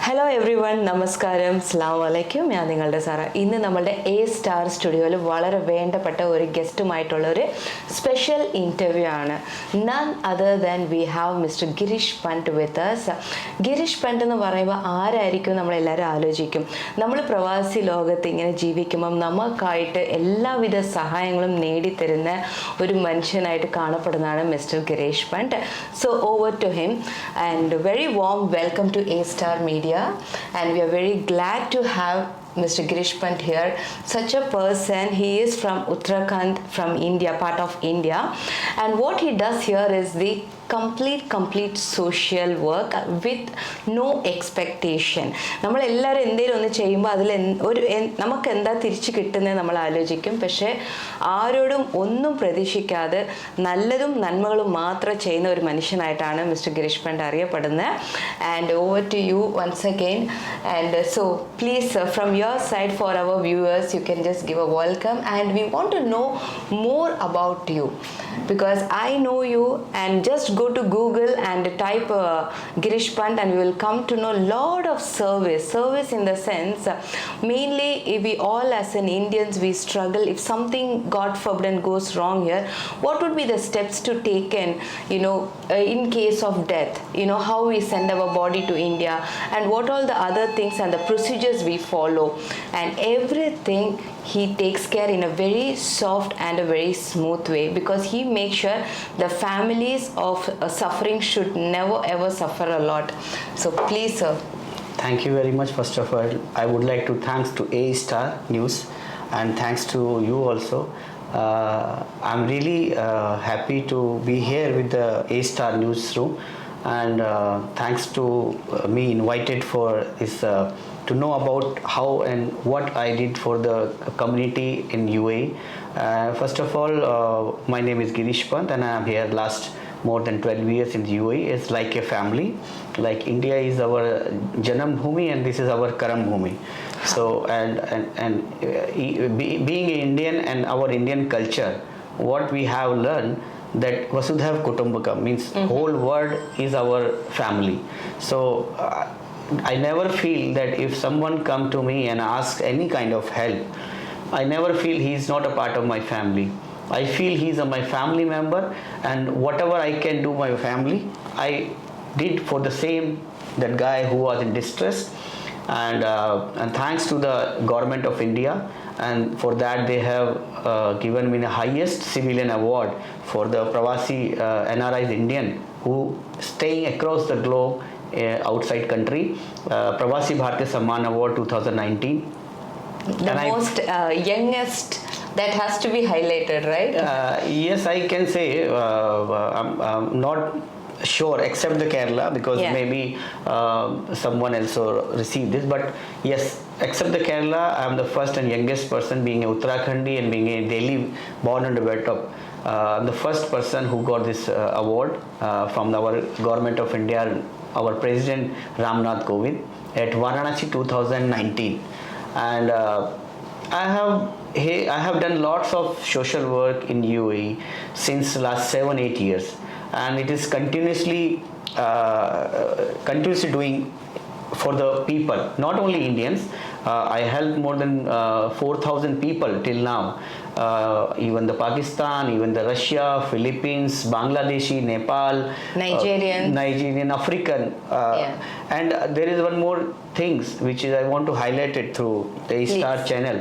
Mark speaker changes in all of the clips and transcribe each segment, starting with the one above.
Speaker 1: Hello every one, നമസ്കാരം, അസ്സലാമു അലൈക്കും. ഞാൻ നിങ്ങളുടെ സാറ. ഇന്ന് നമ്മളുടെ A-Star സ്റ്റുഡിയോയിൽ വളരെ വേണ്ടപ്പെട്ട ഒരു ഗസ്റ്റുമായിട്ടുള്ള ഒരു സ്പെഷ്യൽ ഇൻ്റർവ്യൂ ആണ്. None other than we have Mister Girish Pant with us. Girish Pant എന്ന് പറയുമ്പോൾ ആരായിരിക്കും നമ്മളെല്ലാവരും ആലോചിക്കും. നമ്മൾ പ്രവാസി ലോകത്ത് ഇങ്ങനെ ജീവിക്കുമ്പം നമുക്കായിട്ട് എല്ലാവിധ സഹായങ്ങളും നേടിത്തരുന്ന ഒരു മനുഷ്യനായിട്ട് കാണപ്പെടുന്നതാണ് Mister Girish Pant. So over to him and very warm welcome to A-Star Media. And we are very glad to have Mr. Girish Pant here. Such a person. He is from Uttarakhand, from India, part of India. And what he does here is the complete social work with no expectation. നമ്മളെല്ലാവരും എന്തെങ്കിലും ഒന്ന് ചെയ്യുമ്പോൾ അതിൽ നമുക്ക് എന്താ തിരിച്ച് കിട്ടുന്നത് നമ്മൾ ആലോചിക്കും. പക്ഷേ ആരോടും ഒന്നും പ്രതീക്ഷിക്കാതെ നല്ലതും നന്മകളും മാത്രം ചെയ്യുന്ന ഒരു മനുഷ്യനായിട്ടാണ് മിസ്റ്റർ ഗിരീഷ് പണ്ട് അറിയപ്പെടുന്നത്. And over to you once again. And so please from your side for our viewers you can just give a welcome. And we want to know more about you because I know you, and just go to Google and type Girish Pant and you will come to know lot of service in the sense mainly if we all as an Indians we struggle if something God forbid goes wrong here, what would be the steps to take in case of death, how we send our body to India and what all the other things and the procedures we follow, and everything he takes care in a very soft and a very smooth way because he makes sure the families of suffering should never ever suffer a lot. So please sir.
Speaker 2: Thank you very much. First of all, I would like to thanks to A-Star News and thanks to you also. I'm really happy to be here with the A-Star newsroom, and thanks to me invited for this to know about how and what I did for the community in UAE. First of all, my name is Girish Pant and I am here last more than 12 years in the UAE. It's like a family. Like India is our Janam Bhumi and this is our Karam Bhumi. So being an Indian and our Indian culture, what we have learned that Vasudhaiv Kutumbakam means whole world is our family. So I never feel that if someone come to me and ask any kind of help, I never feel he is not a part of my family. I feel he is my family member, and whatever I can do my family, I did for the same that guy who was in distress, and thanks to the government of India, and for that they have given me the highest civilian award for the Pravasi NRIs Indian who staying across the globe outside country, Pravasi Bharatiya Samman Award 2019.
Speaker 1: The most youngest that has to be highlighted, right?
Speaker 2: Yes, I can say I'm not sure except the Kerala because maybe someone else received this, but yes, except the Kerala, I'm the first and youngest person being a Uttarakhandi and being a Delhi born and brought up. I'm the first person who got this award from our government of India, our President Ramnath Kovind at Varanasi 2019, and I have done lots of social work in UAE since last 7-8 years, and it is continuously doing for the people, not only Indians. I helped more than 4,000 people till now, even the Pakistan, even the Russia, Philippines, Bangladeshi, Nepal, Nigerian, African, and there is one more things which is I want to highlight it through the A-Star channel.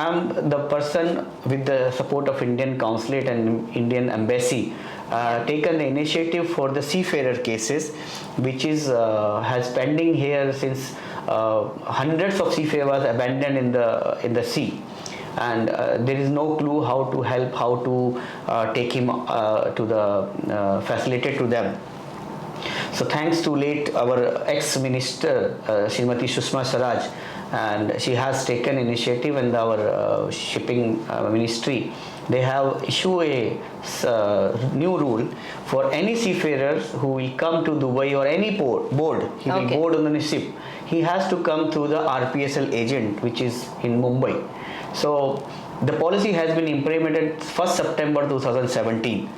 Speaker 2: I'm the person with the support of Indian Consulate and Indian Embassy taken the initiative for the seafarer cases, which is has pending here since hundreds of seafarers abandoned in the sea, and there is no clue how to help, how to take him to the facilitate to them. So thanks to late our ex-minister Srimati Sushma Swaraj, and she has taken initiative, and our shipping ministry, they have issued a new rule for any seafarers who will come to Dubai or any board, he will board on the ship, he has to come through the RPSL agent which is in Mumbai. So the policy has been implemented 1st September 2017.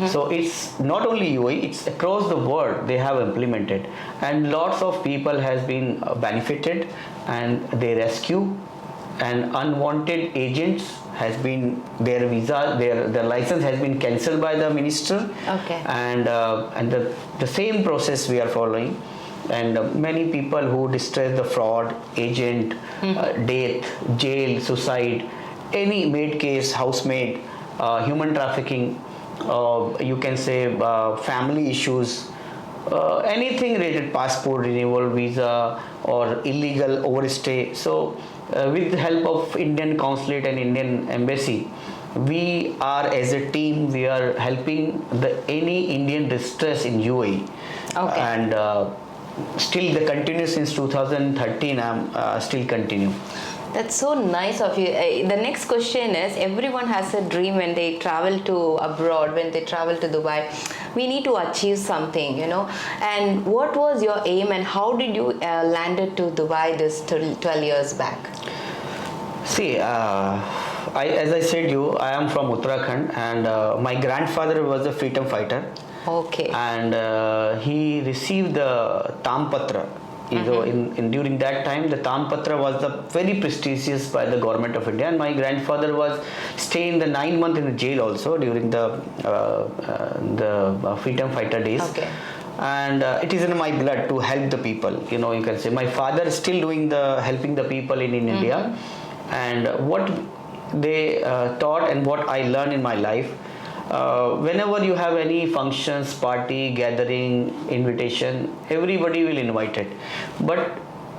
Speaker 2: So it's not only UAE, it's across the world they have implemented, and lots of people has been benefited, and they rescue, and unwanted agents has been their visa, their license has been cancelled by the minister.
Speaker 1: Okay.
Speaker 2: And the same process we are following, and many people who distress the fraud, agent, death, jail, suicide, any maid case, housemaid, human trafficking, you can say family issues, anything related, passport renewal, visa, or illegal overstay. So with the help of Indian consulate and Indian embassy, we are, as a team, we are helping any Indian distress in UAE.
Speaker 1: Okay.
Speaker 2: And still the continue since 2013. I'm still continue.
Speaker 1: That's so nice of you. The next question is, everyone has a dream when they travel to abroad, when they travel to Dubai. We need to achieve something, And what was your aim, and how did you landed to Dubai this 12 years back?
Speaker 2: See, as I said I am from Uttarakhand, and my grandfather was a freedom fighter.
Speaker 1: Okay.
Speaker 2: And he received the Tampatra. During that time, the Tampatra was very prestigious by the government of India, and my grandfather was staying the 9 months in the jail also during the freedom fighter days.
Speaker 1: Okay.
Speaker 2: And it is in my blood to help the people. You can say my father is still doing helping the people in India, and what they taught and what I learned in my life. Whenever you have any functions, party, gathering, invitation, everybody will invite it.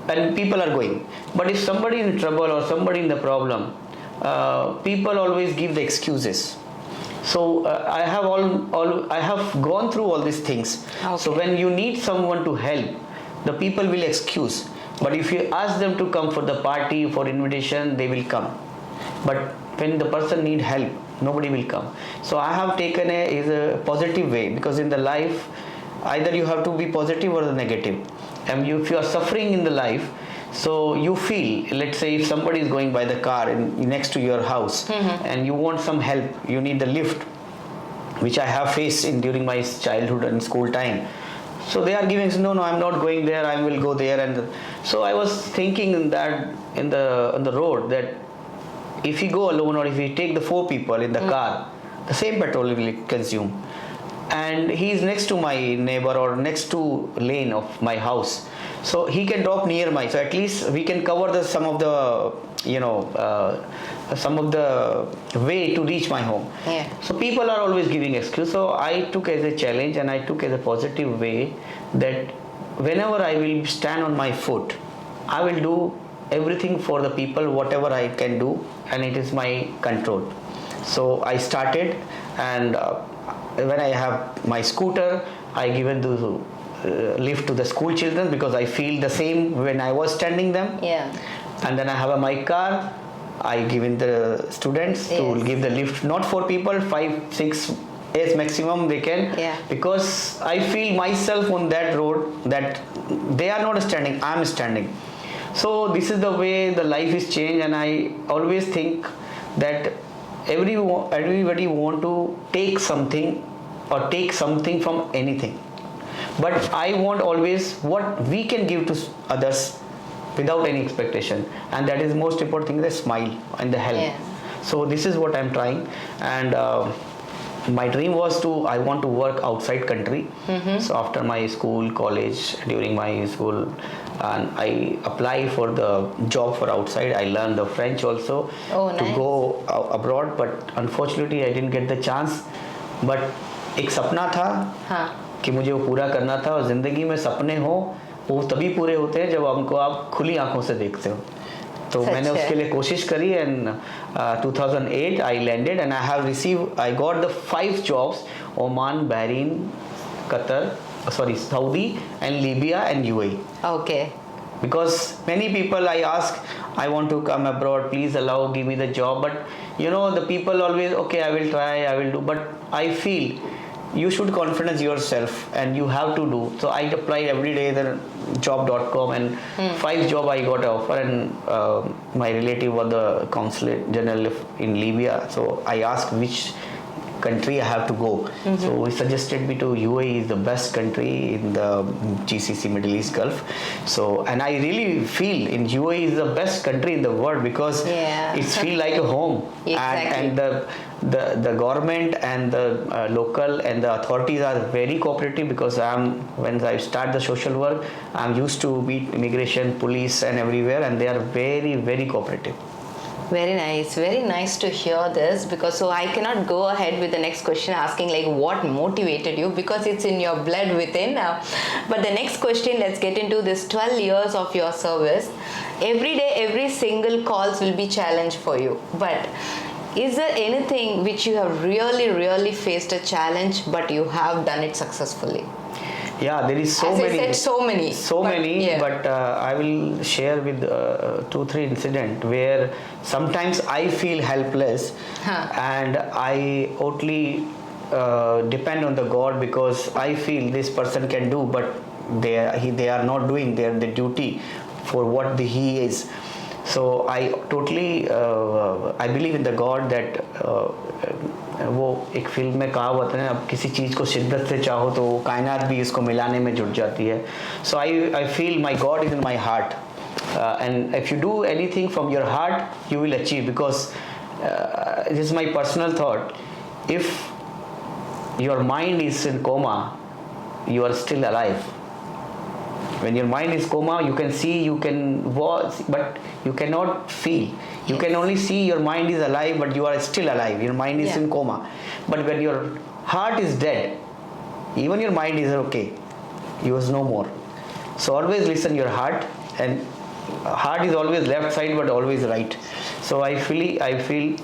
Speaker 2: And people are going. But if somebody is in trouble or somebody in the problem, people always give the excuses. So I have gone through all these things.
Speaker 1: Okay.
Speaker 2: So when you need someone to help, the people will excuse. But if you ask them to come for the party, for invitation, they will come. But when the person need help, nobody will come. So I have taken a positive way, because in the life, either you have to be positive or the negative. And if you are suffering in the life, so you feel, let's say if somebody is going by the car next to your house, and you want some help, you need the lift, which I have faced during my childhood and school time. So they are giving, no, I'm not going there, I will go there. And so I was thinking on the road, that if you go alone, or if you take the 4 people in the car, the same petrol will consume. And he is next to my neighbor or next to lane of my house, so he can drop near so at least we can cover some of the way to reach my home.
Speaker 1: Yeah.
Speaker 2: So people are always giving excuse. So I took as a challenge, and I took as a positive way, that whenever I will stand on my foot, I will do everything for the people, whatever I can do, and it is my control. So I started, and when I have my scooter, I given the lift to the school children, because I feel the same when I was standing them.
Speaker 1: Yeah.
Speaker 2: And then I have my car, I given the students to give the lift, not for people, 5, 6 as maximum they can.
Speaker 1: Yeah.
Speaker 2: Because I feel myself on that road, that they are not standing, I am standing. So this is the way the life is changed, and I always think that everybody want to take something or take something from anything. But I want always what we can give to others without any expectation, and that is most important thing, the smile and the help.
Speaker 1: Yeah.
Speaker 2: So this is what I'm trying, and my dream was I want to work outside country. So after my school, college, during my school, and I apply for the job for outside. I learned the French also to go abroad, but unfortunately I didn't get the chance. But एक सपना था कि मुझे वो पूरा करना था, और ज़िंदगी में सपने हो वो तभी पूरे होते हैं जब हमको आप खुली आंखों से देखते हो. तो मैंने उसके लिए कोशिश करी, and 2008 I landed, and I got the 5 jobs: Oman, Bahrain, Qatar, Saudi, and Libya and UAE.
Speaker 1: Okay.
Speaker 2: Because many people I ask, I want to come abroad, please give me the job. But the people always, okay, I will try, I will do. But I feel you should confidence yourself and you have to do. So I applied every day the job.com and 5 job I got offer, and my relative was the consulate general in Libya. So I asked which country I have to go. So he suggested me to UAE is the best country in the GCC Middle East Gulf. So, and I really feel in UAE is the best country in the world because it's feel like a home.
Speaker 1: Exactly.
Speaker 2: And the government and the local and the authorities are very cooperative, because when I start the social work, I'm used to meet immigration, police and everywhere, and they are very, very cooperative.
Speaker 1: Very nice to hear this, because so I cannot go ahead with the next question asking like what motivated you, because it's in your blood within. But the next question, let's get into this 12 years of your service. Every day, every single calls will be challenge for you. But is there anything which you have really faced a challenge but you have done it successfully?
Speaker 2: Yeah, there is
Speaker 1: As I said, so many.
Speaker 2: But I will share with 2-3 incident where sometimes I feel helpless and I totally depend on the God, because I feel this person can do, but they are not doing their duty for what he is. So I totally I believe in the God that वो एक film में कहावत है ना, अब किसी चीज़ को शिद्दत से चाहो तो कायनात भी इसको मिलाने में जुट जाती है. So I feel my God is in my heart, and if you do anything from your heart you will achieve, because this is my personal thought. If your mind is in coma, you are still alive. When your mind is coma, you can see, you can watch, but you cannot feel. You can only see your mind is alive, but you are still alive. Your mind is in coma. But when your heart is dead, even your mind is okay. You is no more. So always listen your heart, and heart is always left side, but always right. So I feel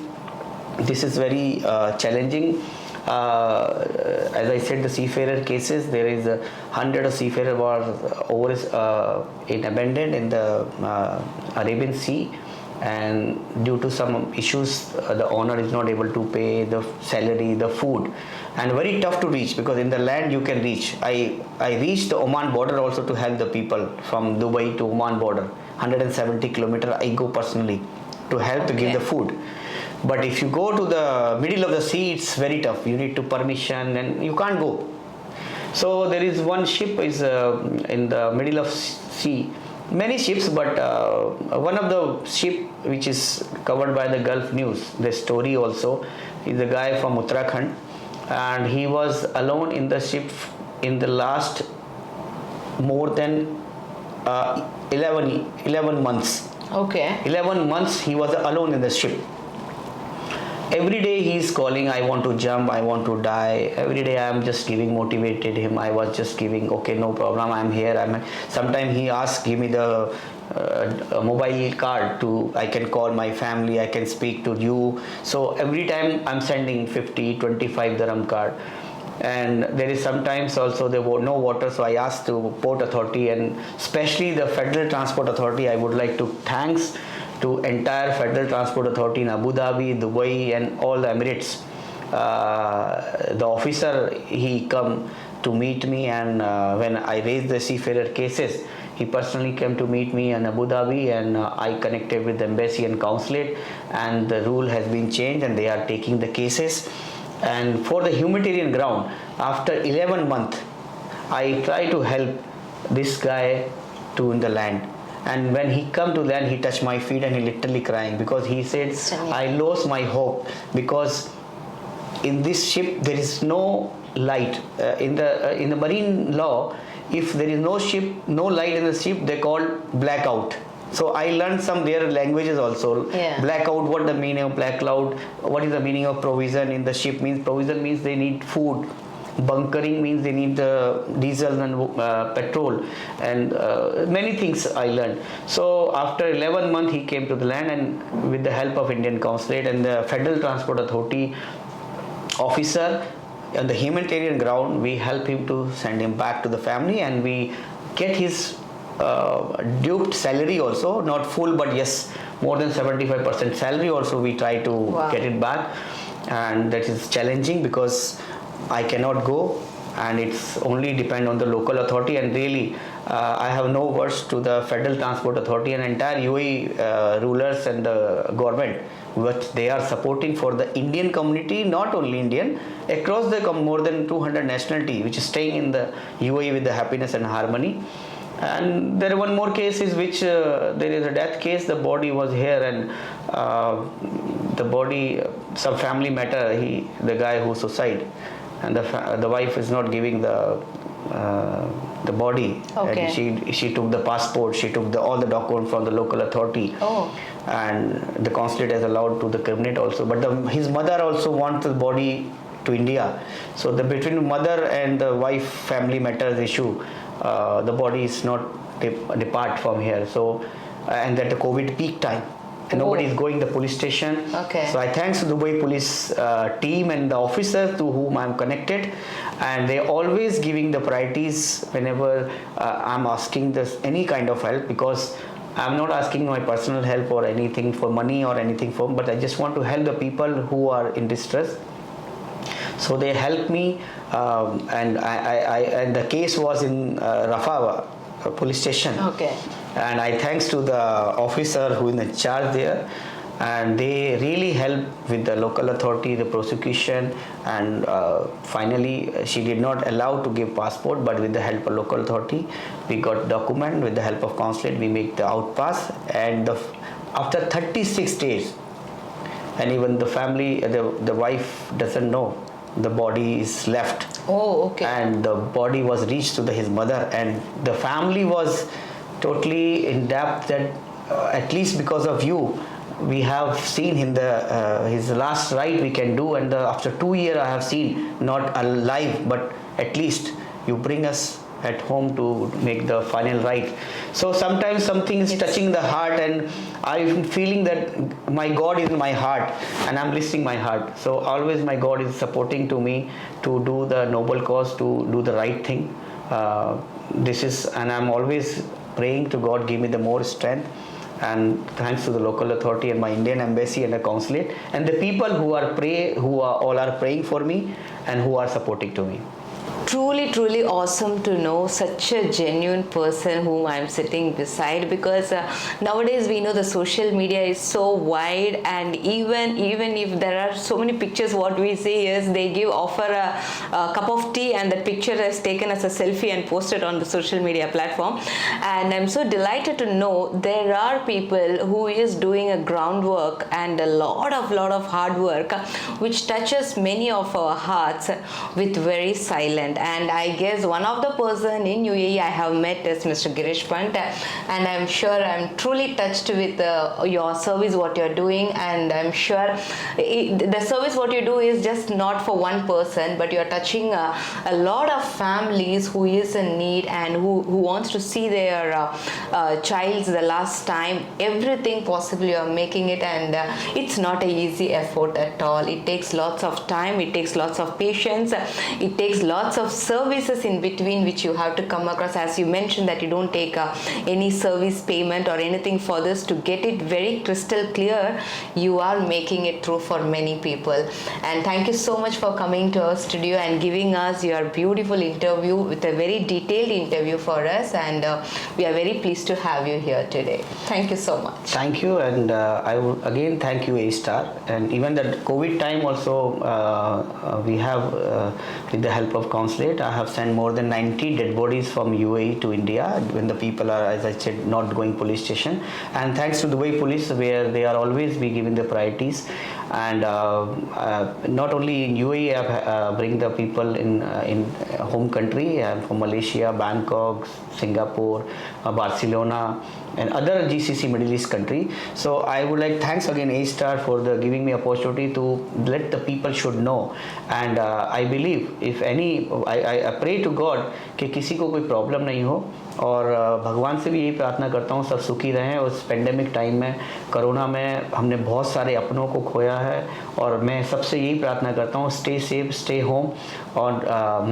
Speaker 2: this is very challenging. As I said, the seafarer cases, there is 100 of seafarers were abandoned in the Arabian Sea, and due to some issues, the owner is not able to pay the salary, the food, and very tough to reach, because in the land you can reach. I reached the Oman border also to help the people from Dubai to Oman border, 170 kilometers. I go personally to help to give the food. But if you go to the middle of the sea, it's very tough. You need to permission and you can't go. So there is one ship is in the middle of sea. Many ships, but one of the ship which is covered by the Gulf News, the story also, is a guy from Uttarakhand, and he was alone in the ship in the last more than 11 months.
Speaker 1: Okay.
Speaker 2: 11 months he was alone in the ship. Every day he is calling, I want to jump, I want to die. Every day I am just motivated him. I was just giving, okay, no problem, I am here. Sometimes he asks, give me the mobile card I can call my family, I can speak to you. So every time I'm sending 50, 25 dirham card. And there is sometimes also there was no water, so I asked the Port Authority, and especially the Federal Transport Authority. I would like to thanks to entire Federal Transport Authority in Abu Dhabi, Dubai and all the Emirates. The officer, he come to meet me, and when I raised the seafarer cases, he personally came to meet me in Abu Dhabi, and I connected with the embassy and consulate, and the rule has been changed and they are taking the cases. And for the humanitarian ground, after 11 months, I try to help this guy to in the land. And when he come to land, he touched my feet and he literally crying, because he said, I lost my hope, because in this ship there is no light. In the marine law, if there is no light in the ship, they call blackout. So I learned some their languages also. Blackout, what the meaning of blackout, what is the meaning of provision in the ship means. Provision means they need food. Bunkering means they need the diesel and petrol, and many things I learned. So after 11 months he came to the land, and with the help of Indian Consulate and the Federal Transport Authority officer on the humanitarian ground, we help him to send him back to the family, and we get his duped salary also, not full, but yes, more than 75% salary also we try to get it back. And that is challenging, because I cannot go, and it's only depend on the local authority. And really, I have no words to the Federal Transport Authority and entire UAE rulers and the government, which they are supporting for the Indian community, not only Indian, across the more than 200 nationality, which is staying in the UAE with the happiness and harmony. And there is one more case is which there is a death case. The body was here, and the body, some family matter. The guy who suicide, and the wife is not giving the body.
Speaker 1: Okay.
Speaker 2: And she took the passport. She took all the documents from the local authority.
Speaker 1: Oh.
Speaker 2: And the consulate has allowed to the criminate also. But his mother also wants the body to India. So between mother and the wife family matters issue. The body is not depart from here. So and at the COVID peak time, and nobody is going the police station.
Speaker 1: Okay.
Speaker 2: So I thanks to the Dubai police team and the officers to whom I am connected, and they always giving the priorities whenever I'm asking this any kind of help, because I'm not asking my personal help or anything for money or anything for, but I just want to help the people who are in distress. So they helped me, and the case was in Rafah police station.
Speaker 1: Okay.
Speaker 2: And I thanks to the officer who is in charge there, and they really helped with the local authority, the prosecution, and finally she did not allow to give passport, but with the help of local authority, we got document. With the help of consulate, we make the outpass, and after 36 days, and even the family, the wife doesn't know, the body is left.
Speaker 1: Oh, okay.
Speaker 2: And the body was reached to his mother, and the family was totally in depth that at least because of you, we have seen him his last ride we can do, and after 2 years I have seen not alive, but at least you bring us at home to make the final ride. So sometimes something is touching the heart, and I'm feeling that my God is in my heart, and I'm listening my heart. So always my God is supporting to me to do the noble cause, to do the right thing. And I'm always praying to God, give me the more strength. And thanks to the local authority and my Indian embassy and the consulate and the people who all are praying for me and who are supporting to me.
Speaker 1: Truly awesome to know such a genuine person whom I'm sitting beside, because nowadays we know the social media is so wide, and even if there are so many pictures, what we see is they offer a cup of tea, and that picture is taken as a selfie and posted on the social media platform. And I'm so delighted to know there are people who is doing a groundwork and a lot of hard work which touches many of our hearts with very silent. And I guess one of the person in UAE I have met is Mr. Girish Pant, and I'm sure I'm truly touched with your service, what you're doing, and I'm sure the service what you do is just not for one person, but you're touching a lot of families who is in need and who wants to see their child's the last time. Everything possible you're making it, and it's not an easy effort at all. It takes lots of time, it takes lots of patience, it takes lots of services in between which you have to come across. As you mentioned that you don't take any service payment or anything for this, to get it very crystal clear, you are making it through for many people. And thank you so much for coming to our studio and giving us your beautiful interview, with a very detailed interview for us, and we are very pleased to have you here today. Thank you so much.
Speaker 2: Thank you, and I would again thank you, A-Star. And even that COVID time also, we have with the help of consulate, I have sent more than 90 dead bodies from UAE to India when the people are, as I said, not going police station. And thanks to Dubai police, where they are always be giving the priorities. And not only in UAE, I bring the people in home country, from Malaysia, Bangkok, Singapore, Barcelona, and other GCC Middle East country. So I would like thanks again A-Star for giving me opportunity to let the people should know. And I believe if any, I pray to God कि किसी को कोई problem नहीं हो, और भगवान से भी यही प्रार्थना करता हूँ सब सुखी रहें। उस पेंडेमिक टाइम में, कोरोना में हमने बहुत सारे अपनों को खोया है, और मैं सबसे यही प्रार्थना करता हूँ, स्टे सेफ, स्टे होम, और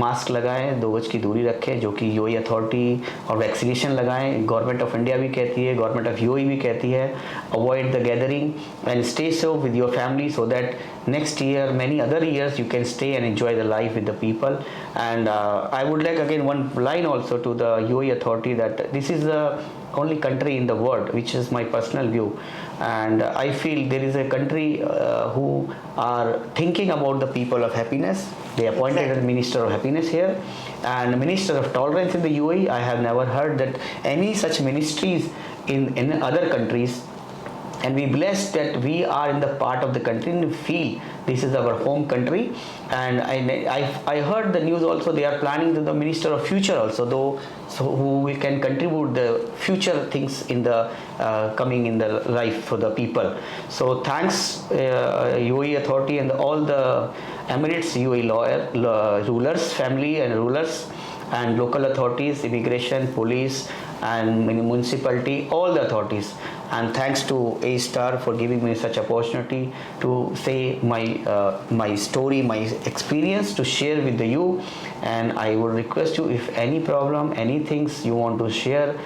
Speaker 2: मास्क लगाएं, 2 गज की दूरी रखें, जो कि यूएई अथॉरिटी, और वैक्सीनेशन लगाएं। गवर्नमेंट ऑफ इंडिया भी कहती कहती है, गवर्नमेंट ऑफ यूएई भी कहती है, avoid the gathering and stay safe with your family so that next year, many other years, you can stay and enjoy the life with the people. And I would like again one line also to the UAE authority that this is the only country in the world, which is my personal view, and I feel there is a country who are thinking about the people of happiness. They appointed a minister of happiness here and minister of tolerance in the UAE. I have never heard that any such ministries in other countries, and we blessed that we are in the part of the country and we feel this is our home country. And I heard the news also they are planning to the minister of future also, though, so who we can contribute the future things in the coming in the life for the people. So thanks UAE authority and all the Emirates UAE rulers, family and rulers and local authorities, immigration, police and municipality, all the authorities. And thanks to A Star for giving me such opportunity to say my story, my experience to share with you. And I would request you, if any problem, any things you want to share,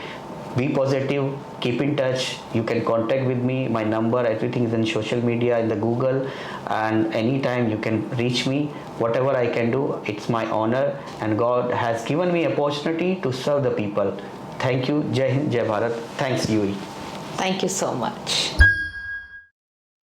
Speaker 2: be positive, keep in touch. You can contact with me. My number, everything is in social media, in the Google, and anytime you can reach me. Whatever I can do, it's my honor, and God has given me opportunity to serve the people. Thank you. Jai Hind, Jai Bharat. Thanks, UAE.
Speaker 1: Thank you so much.